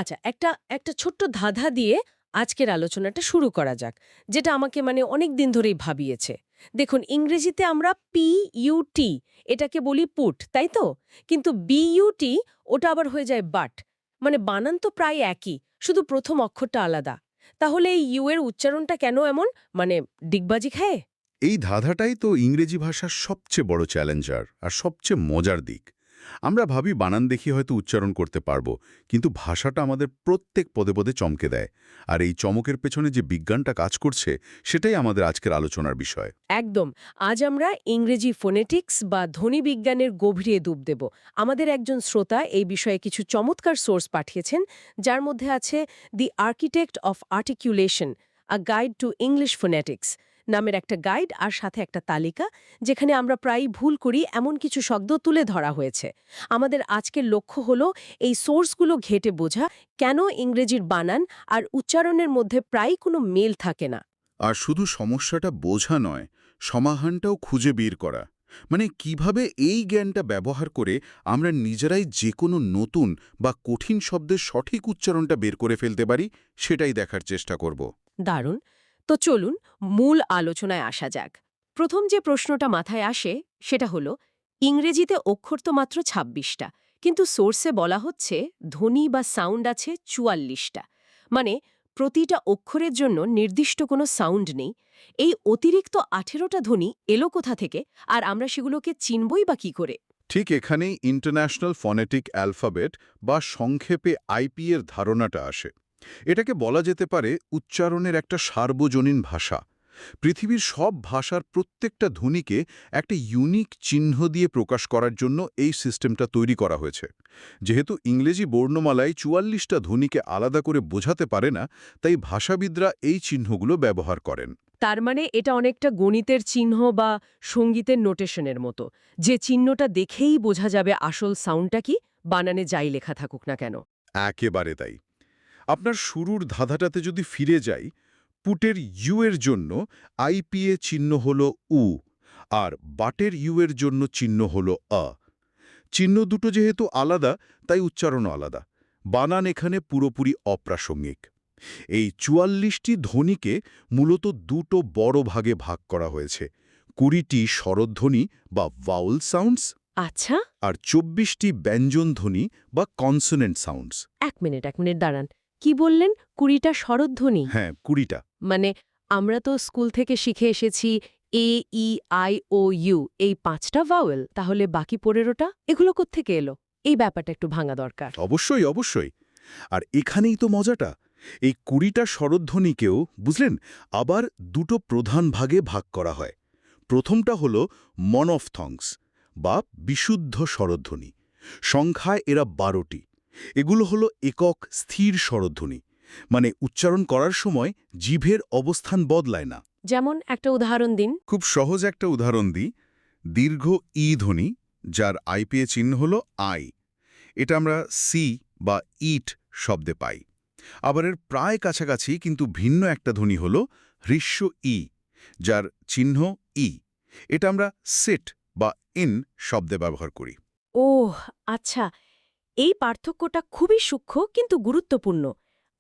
আচ্ছা, একটা একটা ছোট্ট ধাঁধা দিয়ে আজকের আলোচনাটা শুরু করা যাক, যেটা আমাকে অনেক দিন ধরেই ভাবিয়েছে। দেখুন, ইংরেজিতে আমরা পিইউটি এটাকে বলি পুট, তাই তো? কিন্তু বিইউটি ওটা আবার হয়ে যায় বাট। বানান তো প্রায় একই, শুধু প্রথম অক্ষরটা আলাদা। তাহলে এই ইউ এর উচ্চারণটা কেন এমন মানে ডিগবাজি খায়? এই ধাঁধাটাই তো ইংরেজি ভাষার সবচেয়ে বড় চ্যালেঞ্জার আর সবচেয়ে মজার দিক। আমরা ভাবি বানান দেখি হয়তো উচ্চারণ করতে পারবো, কিন্তু ভাষাটা আমাদের প্রত্যেক পদে পদে চমকে দেয়। আর এই চমকের পেছনে যে বিজ্ঞানটা কাজ করছে, সেটাই আমাদের আজকের আলোচনার বিষয়। একদম। আজ আমরা ইংরেজি ফোনেটিক্স বা ধ্বনি বিজ্ঞানের গভীরে ডুব দেব। আমাদের একজন শ্রোতা এই বিষয়ে কিছু চমৎকার সোর্স পাঠিয়েছেন, যার মধ্যে আছে the architect of articulation, a guide to English phonetics নামের একটা গাইড, আর সাথে একটা তালিকা যেখানে আমরা প্রায়ই ভুল করি এমন কিছু শব্দ তুলে ধরা হয়েছে। আমাদের আজকের লক্ষ্য হলো এই সোর্সগুলো ঘেঁটে বোঝা কেন ইংরেজির বানান আর উচ্চারণের মধ্যে প্রায়ই কোনো মেল থাকে না। আর শুধু সমস্যাটা বোঝা নয়, সমাধানটাও খুঁজে বের করা। মানে কিভাবে এই জ্ঞানটা ব্যবহার করে আমরা নিজেরাই যে কোনো নতুন বা কঠিন শব্দের সঠিক উচ্চারণটা বের করে ফেলতে পারি, সেটাই দেখার চেষ্টা করব। দারুণ। তো চলুন মূল আলোচনায় আসা যাক। প্রথম যে প্রশ্নটা মাথায় আসে সেটা হলো, ইংরেজিতে অক্ষর তো মাত্র ২৬টা, কিন্তু সোর্সে বলা হচ্ছে ধ্বনি বা সাউন্ড আছে ৪৪টা। মানে প্রতিটা অক্ষরের জন্য নির্দিষ্ট কোনো সাউন্ড নেই। এই অতিরিক্ত ১৮টা ধ্বনি এলো কোথা থেকে, আর আমরা সেগুলোকে চিনবই বা কি করে? ঠিক এখানেই ইন্টারন্যাশনাল ফনেটিক অ্যালফাবেট বা সংক্ষেপে আইপি এর ধারণাটা আসে। এটাকে বলা যেতে পারে উচ্চারণের একটা সার্বজনীন ভাষা। পৃথিবীর সব ভাষার প্রত্যেকটা ধ্বনিকে একটা ইউনিক চিহ্ন দিয়ে প্রকাশ করার জন্য এই সিস্টেমটা তৈরি করা হয়েছে। যেহেতু ইংরেজি বর্ণমালায় ৪৪টা ধ্বনিকে আলাদা করে বোঝাতে পারে না, তাই ভাষাবিদরা এই চিহ্নগুলো ব্যবহার করেন। তার মানে এটা অনেকটা গণিতের চিহ্ন বা সঙ্গীতের নোটেশনের মতো, যে চিহ্নটা দেখেই বোঝা যাবে আসল সাউন্ডটা কি, বানানে যাই লেখা থাকুক না কেন। একেবারে তাই। আপনার শুরুর ধাঁধাটাতে যদি ফিরে যাই, পুটের ইউ এর জন্য আইপিএ চিহ্ন হল উ, আর বাটের ইউ এর জন্য চিহ্ন হল আ। চিহ্ন দুটো যেহেতু আলাদা, তাই উচ্চারণও আলাদা। বানান এখানে পুরোপুরি অপ্রাসঙ্গিক। এই ৪৪টি ধ্বনিকে মূলত দুটো বড় ভাগে ভাগ করা হয়েছে: ২০টি স্বরধ্বনি বা ভাউল সাউন্ডস আচ্ছা। আর ২৪টি ব্যঞ্জনধ্বনি বা কনসোনেন্ট সাউন্ডস। এক মিনিট দাঁড়ান। কি বললেন? ২০টা স্বরধ্বনি? হ্যাঁ, ২০টা। মানে আমরা তো স্কুল থেকে শিখে এসেছি এ, ই, আই, ও, ইউ, এই ৫টা ভাওয়েল। তাহলে বাকি ১৫টা এগুলো কোত্থেকে এলো? এই ব্যাপারটা একটু ভাঙা দরকার। অবশ্যই, অবশ্যই। আর এখানেই তো মজাটা। এই ২০টা স্বরধ্বনিকেও, বুঝলেন, আবার দুটো প্রধান ভাগে ভাগ করা হয়। প্রথমটা হল মনফথংস বা বিশুদ্ধ স্বরধ্বনি। সংখ্যায় এরা ১২টি। এগুলো হলো একক স্থির স্বরধ্বনি। মানে উচ্চারণ করার সময় জিভের অবস্থান বদলায় না। যেমন একটা উদাহরণ দিন। খুব সহজ একটা উদাহরণ দিই। দীর্ঘ ই ধ্বনি, যার আইপিএ চিহ্ন হল আই। এটা আমরা সি বা ইট শব্দে পাই। আবার এর প্রায় কাছাকাছি কিন্তু ভিন্ন একটা ধ্বনি হল হ্রস্ব ই, যার চিহ্ন ই। এটা আমরা সিট বা ইন শব্দে ব্যবহার করি। ওহ, আচ্ছা। এই পার্থক্যটা খুবই সূক্ষ্ম কিন্তু গুরুত্বপূর্ণ।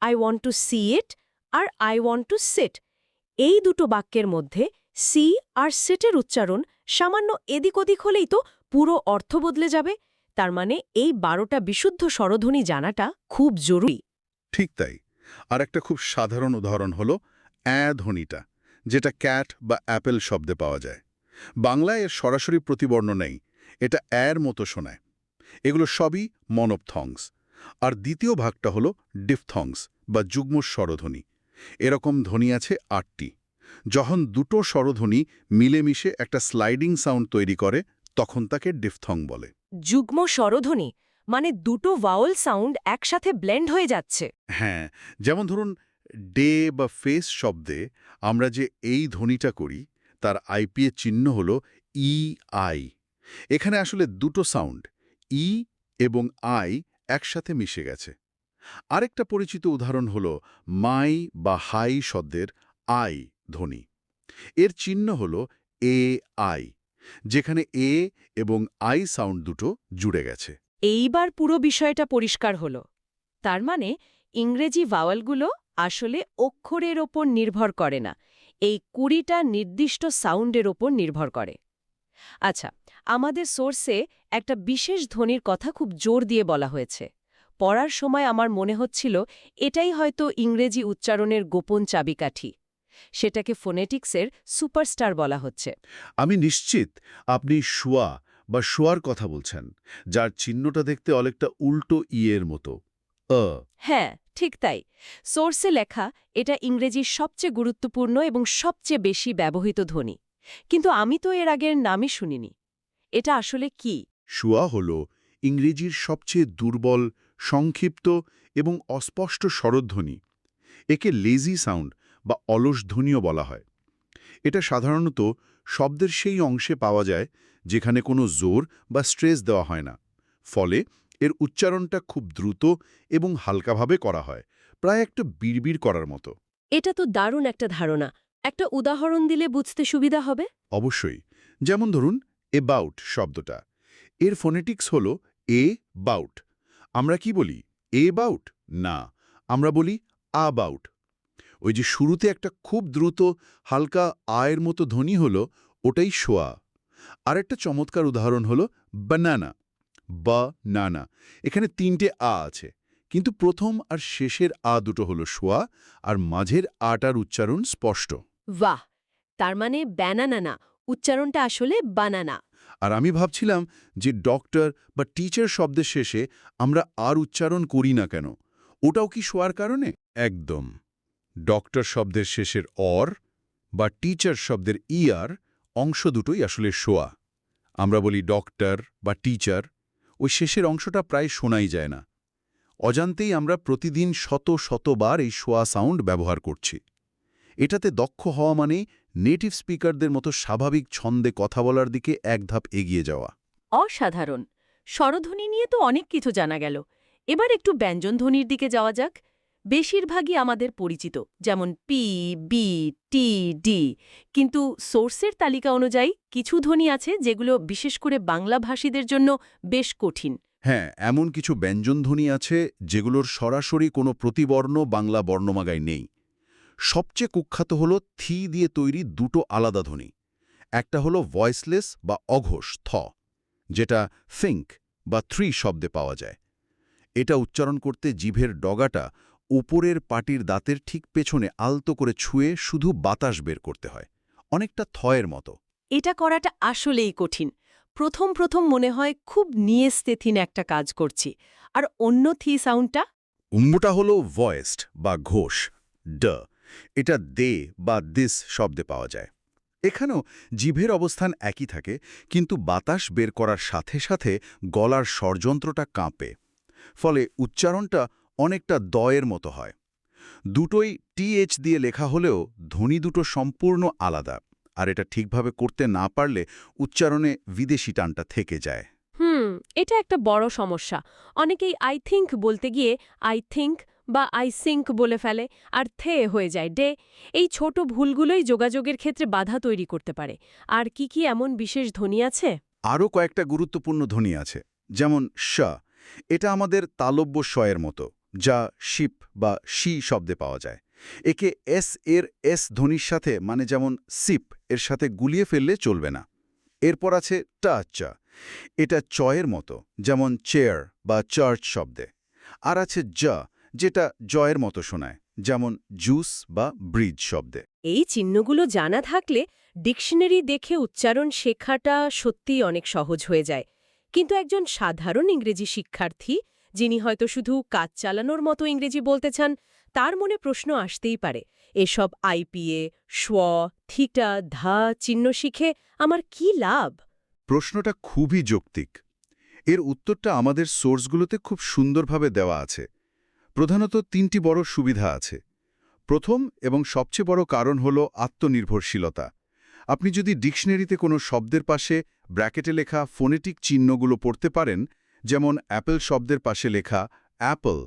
I want to see it আর আই ওয়ান্ট টু সিট, এই দুটো বাক্যের মধ্যে সি আর সিটের উচ্চারণ সামান্য এদিক ওদিক হলেই তো পুরো অর্থ বদলে যাবে। তার মানে এই ১২টা বিশুদ্ধ স্বরধ্বনি জানাটা খুব জরুরি। ঠিক তাই। আর একটা খুব সাধারণ উদাহরণ হল ধ্বনিটা, যেটা ক্যাট বা অ্যাপেল শব্দে পাওয়া যায়। বাংলায় এর সরাসরি প্রতিবর্ণ নেই, এটা এর মতো শোনায়। এগুলো সবই মনপথংস। আর দ্বিতীয় ভাগটা হলো ডিফথংস বা যুগ্ম স্বরধ্বনি। এরকম ধ্বনি আছে ৮টি। যখন দুটো স্বরধ্বনি মিলেমিশে একটা স্লাইডিং সাউন্ড তৈরি করে, তখন তাকে ডিফথং বলে। যুগ্ম স্বরধ্বনি মানে দুটো ভাওয়েল সাউন্ড একসাথে ব্লেন্ড হয়ে যাচ্ছে। হ্যাঁ, যেমন ধরুন ডে বা ফেস শব্দে আমরা যে এই ধ্বনিটা করি, তার আইপিএ চিহ্ন হল ই আই। এখানে আসলে দুটো সাউন্ড ই এবং আই একসাথে মিশে গেছে। আরেকটা পরিচিত উদাহরণ হল মাই বা হাই শব্দের আই ধ্বনি। এর চিহ্ন হল এ আই, যেখানে এ এবং আই সাউন্ড দুটো জুড়ে গেছে। এইবার পুরো বিষয়টা পরিষ্কার হলো। তার মানে ইংরেজি ভাওয়ালগুলো আসলে অক্ষরের ওপর নির্ভর করে না, এই ২০টা নির্দিষ্ট সাউন্ডের ওপর নির্ভর করে। আচ্ছা, আমাদের সোর্সে একটা বিশেষ ধ্বনির কথা খুব জোর দিয়ে বলা হয়েছে। পড়ার সময় আমার মনে হচ্ছিল এটাই হয়তো ইংরেজি উচ্চারণের গোপন চাবিকাঠি। সেটাকে ফোনেটিক্সের সুপারস্টার বলা হচ্ছে। আমি নিশ্চিত আপনি শুয়া বা শোয়ার কথা বলছেন, যার চিহ্নটা দেখতে অনেকটা উল্টো ইয়ের মতো। হ্যাঁ, ঠিক তাই। সোর্সে লেখা এটা ইংরেজির সবচেয়ে গুরুত্বপূর্ণ এবং সবচেয়ে বেশি ব্যবহৃত ধ্বনি। কিন্তু আমি তো এর আগের নামই শুনিনি। এটা আসলে কি? শুয়া হল ইংরেজির সবচেয়ে দুর্বল, সংক্ষিপ্ত এবং অস্পষ্ট স্বরধ্বনি। একে লেজি সাউন্ড বা অলস ধ্বনিও বলা হয়। এটা সাধারণত শব্দের সেই অংশে পাওয়া যায় যেখানে কোনো জোর বা স্ট্রেস দেওয়া হয় না। ফলে এর উচ্চারণটা খুব দ্রুত এবং হালকাভাবে করা হয়, প্রায় একটা বিড়বিড় করার মতো। এটা তো দারুণ একটা ধারণা। একটা উদাহরণ দিলে বুঝতে সুবিধা হবে। অবশ্যই। যেমন ধরুন এবাউট শব্দটা। এর ফোনেটিক্স হল এ বাউট। আমরা কি বলি এ বাউট? না, আমরা বলি আবাউট। ওই যে শুরুতে একটা খুব দ্রুত হালকা আয়ের মতো ধ্বনি হলো, ওটাই শোয়া। আরেকটা চমৎকার উদাহরণ হলো বানানা বা নানা। এখানে ৩টে আ আছে, কিন্তু প্রথম আর শেষের আ দুটো হলো শোয়া, আর মাঝের আটার উচ্চারণ স্পষ্ট। বাহ! তার মানে ব্যানানা না, উচ্চারণটা আসলে বানানা। আর আমি ভাবছিলাম যে ডক্টর বা টিচার শব্দের শেষে আমরা আর উচ্চারণ করি না কেন? ওটাও কি শোয়ার কারণে? একদম। ডক্টর শব্দের শেষের অর বা টিচার শব্দের ইয়ার অংশ দুটোই আসলে শোয়া। আমরা বলি ডক্টর বা টিচার, ওই শেষের অংশটা প্রায় শোনাই যায় না। অজান্তেই আমরা প্রতিদিন শত শতবার এই শোয়া সাউন্ড ব্যবহার করছি। এটাতে দক্ষ হওয়া মানেই নেটিভ স্পিকারদের মতো স্বাভাবিক ছন্দে কথা বলার দিকে এক ধাপ এগিয়ে যাওয়া। অসাধারণ। স্বরধ্বনি নিয়ে তো অনেক কিছু জানা গেল। এবার একটু ব্যঞ্জনধ্বনির দিকে যাওয়া যাক। বেশিরভাগই আমাদের পরিচিত, যেমন পি, বি, টি, ডি। কিন্তু সোর্সের তালিকা অনুযায়ী কিছু ধ্বনি আছে যেগুলো বিশেষ করে বাংলাভাষীদের জন্য বেশ কঠিন। হ্যাঁ, এমন কিছু ব্যঞ্জনধ্বনি আছে যেগুলোর সরাসরি কোনো প্রতিবর্ণ বাংলা বর্ণমাগায় নেই। সবচেয়ে কুখ্যাত হল থি দিয়ে তৈরি দুটো আলাদা ধ্বনি। একটা হলো ভয়েসলেস বা অঘোষ থ, যেটা থিঙ্ক বা থ্রি শব্দে পাওয়া যায়। এটা উচ্চারণ করতে জিভের ডগাটা উপরের পাটির দাঁতের ঠিক পেছনে আলতো করে ছুঁয়ে শুধু বাতাস বের করতে হয়, অনেকটা থয়ের মতো। এটা করাটা আসলেই কঠিন। প্রথম প্রথম মনে হয় খুব নিয়েস্তেথিন একটা কাজ করছি। আর অন্য থি সাউন্ডটা? উম্মুটা হলো ভয়েসড বা ঘোষ ড। এটা দে বা দিস শব্দে পাওয়া যায়। এখানেও জিভের অবস্থান একই থাকে, কিন্তু বাতাস বের করার সাথে সাথে গলার স্বরযন্ত্রটা কাঁপে। ফলে উচ্চারণটা অনেকটা দয়ের মতো হয়। দুটোই টিএচ দিয়ে লেখা হলেও ধ্বনি দুটো সম্পূর্ণ আলাদা, আর এটা ঠিকভাবে করতে না পারলে উচ্চারণে বিদেশি টানটা থেকে যায়। এটা একটা বড় সমস্যা। অনেকেই আই থিংক বলতে গিয়ে আই থিংক বা আই সিঙ্ক বলে ফেলে, আর থে হয়ে যায় ডে। এই ছোট ভুলগুলোই যোগাযোগের ক্ষেত্রে বাধা তৈরি করতে পারে। আর কি কি এমন বিশেষ ধ্বনি আছে? আরও কয়েকটা গুরুত্বপূর্ণ ধ্বনি আছে, যেমন শ। এটা আমাদের তালব্য শয়ের মতো, যা শিপ বা শি শব্দে পাওয়া যায়। একে এস এর এস ধ্বনির সাথে, মানে যেমন সিপ এর সাথে গুলিয়ে ফেললে চলবে না। এরপর আছে টা। এটা চয়ের মতো, যেমন চেয়ার বা চার্চ শব্দে। আর আছে যেটা জয়ের মতো শোনায়, যেমন জুস বা ব্রিজ শব্দে। এই চিহ্নগুলো জানা থাকলে ডিকশনারি দেখে উচ্চারণ শেখাটা সত্যিই অনেক সহজ হয়ে যায়। কিন্তু একজন সাধারণ ইংরেজি শিক্ষার্থী, যিনি হয়তো শুধু কাজ চালানোর মতো ইংরেজি বলতে চান, তার মনে প্রশ্ন আসতেই পারে, এসব আইপিএ, স্ব, থিটা, ধা চিহ্ন শিখে আমার কি লাভ? প্রশ্নটা খুবই যৌক্তিক। এর উত্তরটা আমাদের সোর্সগুলোতে খুব সুন্দরভাবে দেওয়া আছে। প্রধানত ৩টি বড় সুবিধা আছে। প্রথম এবং সবচেয়ে বড় কারণ হল আত্মনির্ভরশীলতা। আপনি যদি ডিকশনারিতে কোনো শব্দের পাশে ব্র্যাকেটে লেখা ফোনেটিক চিহ্নগুলো পড়তে পারেন, যেমন অ্যাপল শব্দের পাশে লেখা অ্যাপল,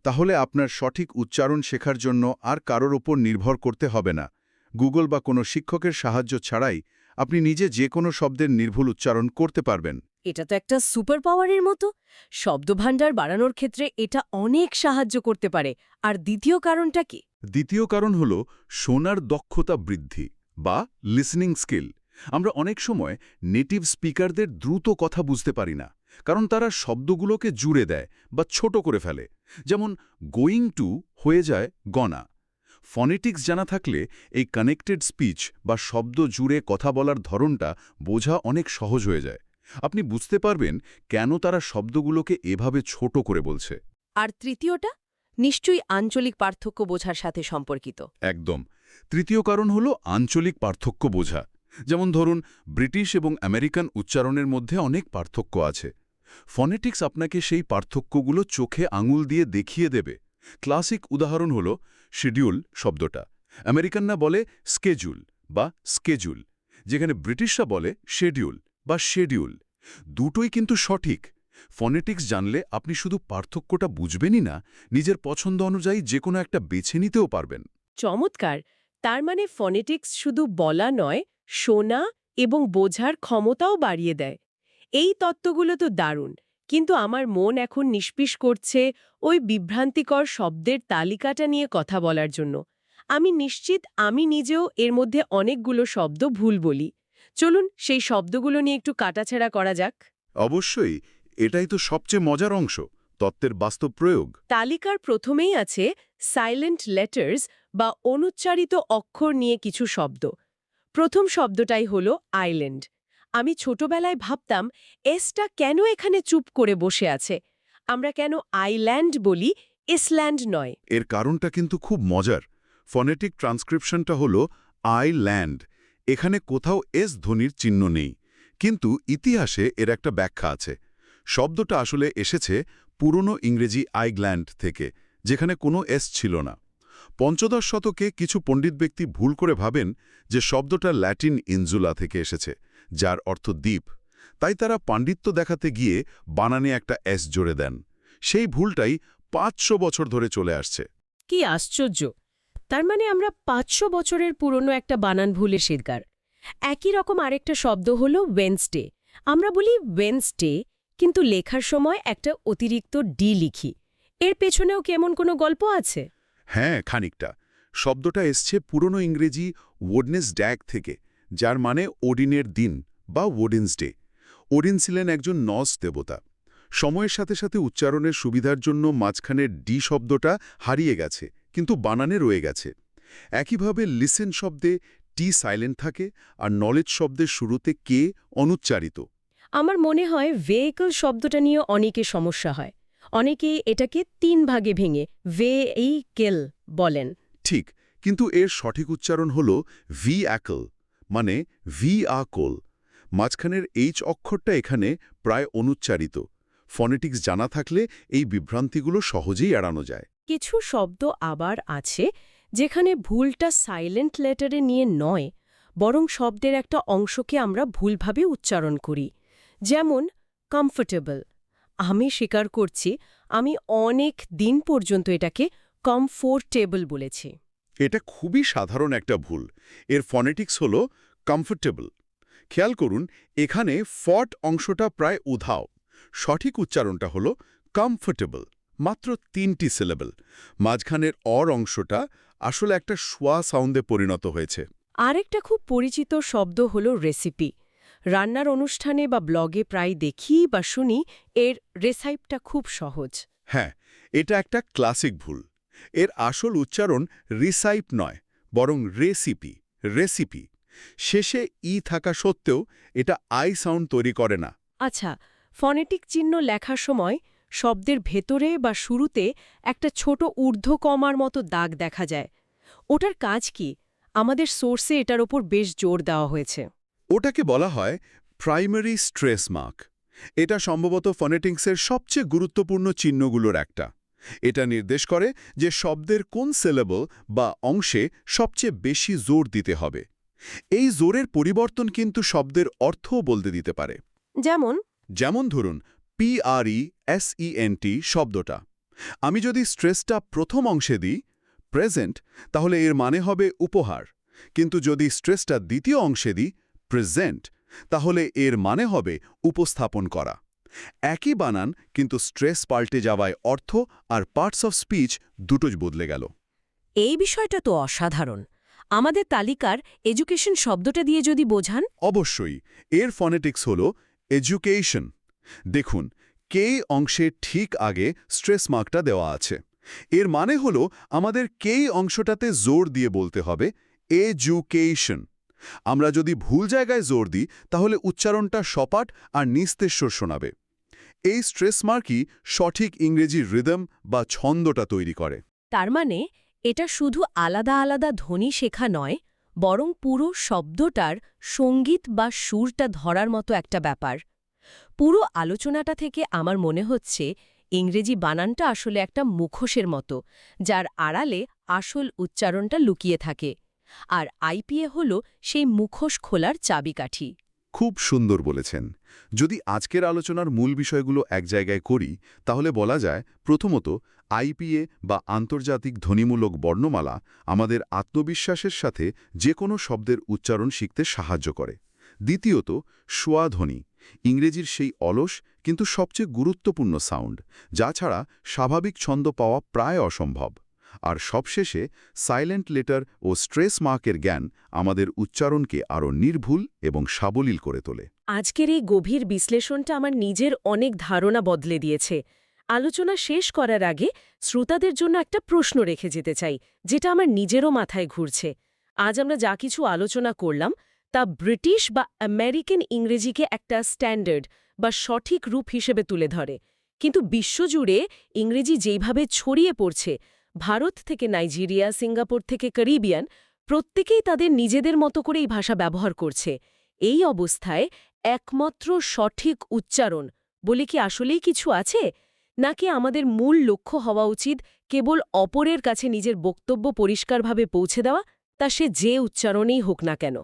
তাহলে আপনার সঠিক উচ্চারণ শেখার জন্য আর কারোর ওপর নির্ভর করতে হবে না। গুগল বা কোনো শিক্ষকের সাহায্য ছাড়াই আপনি নিজে যে কোনো শব্দের নির্ভুল উচ্চারণ করতে পারবেন। এটা তো একটা সুপার পাওয়ারের মতো। শব্দভাণ্ডার বাড়ানোর ক্ষেত্রে এটা অনেক সাহায্য করতে পারে। আর দ্বিতীয় কারণটা কি? দ্বিতীয় কারণ হল শোনার দক্ষতা বৃদ্ধি বা লিসনিং স্কিল। আমরা অনেক সময় নেটিভ স্পিকারদের দ্রুত কথা বুঝতে পারি না, কারণ তারা শব্দগুলোকে জুড়ে দেয় বা ছোট করে ফেলে। যেমন গোয়িং টু হয়ে যায় গনা। ফনেটিক্স জানা থাকলে এই কানেক্টেড স্পিচ বা শব্দ জুড়ে কথা বলার ধরনটা বোঝা অনেক সহজ হয়ে যায়। আপনি বুঝতে পারবেন কেন তারা শব্দগুলোকে এভাবে ছোট করে বলছে। আর তৃতীয়টা নিশ্চয়ই আঞ্চলিক পার্থক্য বোঝার সাথে সম্পর্কিত। একদম। তৃতীয় কারণ হল আঞ্চলিক পার্থক্য বোঝা। যেমন ধরুন, ব্রিটিশ এবং আমেরিকান উচ্চারণের মধ্যে অনেক পার্থক্য আছে। ফনেটিক্স আপনাকে সেই পার্থক্যগুলো চোখে আঙুল দিয়ে দেখিয়ে দেবে। ক্লাসিক উদাহরণ হল শিডিউল শব্দটা। আমেরিকানরা বলে স্কেজুল বা স্কেজুল, যেখানে ব্রিটিশরা বলে শেডিউল বা শেডিউল। দুটোই কিন্তু সঠিক। ফনেটিক্স জানলে আপনি শুধু পার্থক্যটা বুঝবেনই না, নিজের পছন্দ অনুযায়ী যে কোনো একটা বেছে নিতেও পারবেন। চমৎকার! তার মানে ফনেটিক্স শুধু বলা নয়, শোনা এবং বোঝার ক্ষমতাও বাড়িয়ে দেয়। এই তত্ত্বগুলো তো দারুণ, কিন্তু আমার মন এখন নিষ্পিস করছে ওই বিভ্রান্তিকর শব্দের তালিকাটা নিয়ে কথা বলার জন্য। আমি নিশ্চিত আমি নিজেও এর মধ্যে অনেকগুলো শব্দ ভুল বলি। চলুন সেই শব্দগুলো নিয়ে একটু কাটাছেঁড়া করা যাক। অবশ্যই, এটাই তো সবচেয়ে মজার অংশ, তত্ত্বের বাস্তব প্রয়োগ। তালিকার প্রথমেই আছে সাইলেন্ট লেটার্স বা অনুচ্চারিত অক্ষর নিয়ে কিছু শব্দ। প্রথম শব্দটাই হলো আইল্যান্ড। আমি ছোটবেলায় ভাবতাম এসটা কেন এখানে চুপ করে বসে আছে। আমরা কেন আইল্যান্ড বলি, ইসল্যান্ড নয়? এর কারণটা কিন্তু খুব মজার। ফনেটিক ট্রান্সক্রিপশনটা হলো আই ল্যান্ড। এখানে কোথাও এস ধ্বনির চিহ্ন নেই, কিন্তু ইতিহাসে এর একটা ব্যাখ্যা আছে। শব্দটা আসলে এসেছে পুরনো ইংরেজি আইগ্ল্যান্ড থেকে, যেখানে কোনো এস ছিল না। পঞ্চদশ শতকে কিছু পণ্ডিত ব্যক্তি ভুল করে ভাবেন যে শব্দটা ল্যাটিন ইনজুলা থেকে এসেছে, যার অর্থ দ্বীপ। তাই তারা পাণ্ডিত্য দেখাতে গিয়ে বানানে একটা এস জোড়ে দেন। সেই ভুলটাই ৫০০ বছর ধরে চলে আসছে। কি আশ্চর্য! তার মানে আমরা ৫০০ বছরের পুরনো একটা বানান ভুলের শিকার। একই রকম আরেকটা শব্দ হলো ওয়েনসডে। আমরা বলি ওয়েনসডে, কিন্তু লেখার সময় একটা অতিরিক্ত ডি লিখি। এর পেছনেও কেমন কোনো গল্প আছে? হ্যাঁ, খানিকটা। শব্দটা এসছে পুরনো ইংরেজি ওডনেসড্যাগ থেকে, যার মানে ওডিনের দিন বা ওডিন্সডে। ওডিন ছিলেন একজন নর্স দেবতা। সময়ের সাথে সাথে উচ্চারণের সুবিধার জন্য মাঝখানের ডি শব্দটা হারিয়ে গেছে, কিন্তু বানানে রয়ে গেছে। একইভাবে লিসেন শব্দে টি সাইলেন্ট থাকে, আর নলেজ শব্দের শুরুতে কে অনুচ্চারিত। আমার মনে হয় ভেহিকল শব্দটা নিয়ে অনেকে সমস্যা হয়। অনেকে এটাকে ৩ ভাগে ভেঙে ভে-এই-কেল বলেন। ঠিক, কিন্তু এর সঠিক উচ্চারণ হল ভি অ্যাকল, মানে ভি আ কোল। মাঝখানের এইচ অক্ষরটা এখানে প্রায় অনুচ্চারিত। ফনেটিক্স জানা থাকলে এই বিভ্রান্তিগুলো সহজেই এড়ানো যায়। কিছু শব্দ আবার আছে যেখানে ভুলটা সাইলেন্ট লেটারে নিয়ে নয়, বরং শব্দের একটা অংশকে আমরা ভুলভাবে উচ্চারণ করি। যেমন কমফোর্টেবল। আমি স্বীকার করছি, আমি অনেক দিন পর্যন্ত এটাকে কমফোর্টেবল বলেছি। এটা খুবই সাধারণ একটা ভুল। এর ফনেটিক্স হল কমফোর্টেবল। খেয়াল করুন, এখানে ফট অংশটা প্রায় উধাও। সঠিক উচ্চারণটা হল কমফোর্টেবল, মাত্র ৩টি সিলেবল। মাঝখানের অর অংশটা আসলে একটা শোয়া সাউন্ডে পরিণত হয়েছে। আরেকটা খুব পরিচিত শব্দ হলো রেসিপি। রান্নার অনুষ্ঠানে বা ব্লগে প্রায় দেখি বা শুনি এর রেসাইপটা খুব সহজ। হ্যাঁ, এটা একটা ক্লাসিক ভুল। এর আসল উচ্চারণ রিসাইপ নয়, বরং রেসিপি। রেসিপি শেষে ই থাকা সত্ত্বেও এটা আই সাউন্ড তৈরি করে না। আচ্ছা, ফনেটিক চিহ্ন লেখার সময় শব্দের ভেতরে বা শুরুতে একটা ছোট ঊর্ধ্ব কমার মতো দাগ দেখা যায়। ওটার কাজ কি? আমাদের সোর্সে এটার ওপর বেশ জোর দেওয়া হয়েছে। ওটাকে বলা হয় প্রাইমারি স্ট্রেস মার্ক। এটা সম্ভবত ফনেটিক্সের সবচেয়ে গুরুত্বপূর্ণ চিহ্নগুলোর একটা। এটা নির্দেশ করে যে শব্দের কোন সিলেবল বা অংশে সবচেয়ে বেশি জোর দিতে হবে। এই জোরের পরিবর্তন কিন্তু শব্দের অর্থও বলতে দিতে পারে। যেমন ধরুন PRESENT শব্দটা। আমি যদি স্ট্রেসটা প্রথম অংশে দিই, প্রেজেন্ট, তাহলে এর মানে হবে উপহার। কিন্তু যদি স্ট্রেসটা দ্বিতীয় অংশে দিই, প্রেজেন্ট, তাহলে এর মানে হবে উপস্থাপন করা। একই বানান কিন্তু স্ট্রেস পাল্টে যাওয়ায় অর্থ আর পার্টস অফ স্পিচ দুটোই বদলে গেল। এই বিষয়টা তো অসাধারণ। আমাদের তালিকার এডুকেশন শব্দটা দিয়ে যদি বোঝান। অবশ্যই এর ফনেটিক্স হল এডুকেশন। দেখুন, কে অংশের ঠিক আগে স্ট্রেস মার্কটা দেওয়া আছে। এর মানে হলো আমাদের কে অংশটাতে জোর দিয়ে বলতে হবে এডুকেশন। আমরা যদি ভুল জায়গায় জোর দিই তাহলে উচ্চারণটা সপাট আর নিস্তেশ্বর শোনাবে। এই স্ট্রেস মার্কই সঠিক ইংরেজি রিদম বা ছন্দটা তৈরি করে। তার মানে এটা শুধু আলাদা আলাদা ধ্বনি শেখা নয়, বরং পুরো শব্দটার সঙ্গীত বা সুরটা ধরার মতো একটা ব্যাপার। পুরো আলোচনাটা থেকে আমার মনে হচ্ছে ইংরেজি বানানটা আসলে একটা মুখোশের মতো, যার আড়ালে আসল উচ্চারণটা লুকিয়ে থাকে। আর আইপিএ হল সেই মুখোশ খোলার চাবিকাঠি। খুব সুন্দর বলেছেন। যদি আজকের আলোচনার মূল বিষয়গুলো এক জায়গায় করি তাহলে বলা যায়, প্রথমত আইপিএ বা আন্তর্জাতিক ধ্বনিমূলক বর্ণমালা আমাদের আত্মবিশ্বাসের সাথে যে কোনো শব্দের উচ্চারণ শিখতে সাহায্য করে। দ্বিতীয়ত সোয়া ধ্বনি, ইংরেজির সেই অলস কিন্তু সবচেয়ে গুরুত্বপূর্ণ সাউন্ড, যা ছাড়া স্বাভাবিক ছন্দ পাওয়া প্রায় অসম্ভব। আর সবশেষে সাইলেন্ট লেটার ও স্ট্রেস মার্কের জ্ঞান আমাদের উচ্চারণকে আরও নির্ভুল এবং সাবলীল করে তোলে। আজকের এই গভীর বিশ্লেষণটা আমার নিজের অনেক ধারণা বদলে দিয়েছে। আলোচনা শেষ করার আগে শ্রোতাদের জন্য একটা প্রশ্ন রেখে যেতে চাই, যেটা আমার নিজেরও মাথায় ঘুরছে। আজ আমরা যা কিছু আলোচনা করলাম তা ব্রিটিশ বা আমেরিকান ইংরেজিকে একটা স্ট্যান্ডার্ড বা সঠিক রূপ হিসেবে তুলে ধরে। কিন্তু বিশ্বজুড়ে ইংরেজি যেইভাবে ছড়িয়ে পড়ছে, ভারত থেকে নাইজেরিয়া, সিঙ্গাপুর থেকে ক্যারিবিয়ান, প্রত্যেকেই তাদের নিজেদের মতো করে এই ভাষা ব্যবহার করছে। এই অবস্থায় একমাত্র সঠিক উচ্চারণ বলে কি আসলেই কিছু আছে, নাকি আমাদের মূল লক্ষ্য হওয়া উচিত কেবল অপরের কাছে নিজের বক্তব্য পরিষ্কারভাবে পৌঁছে দেওয়া, তা সে যে উচ্চারণেই হোক না কেন?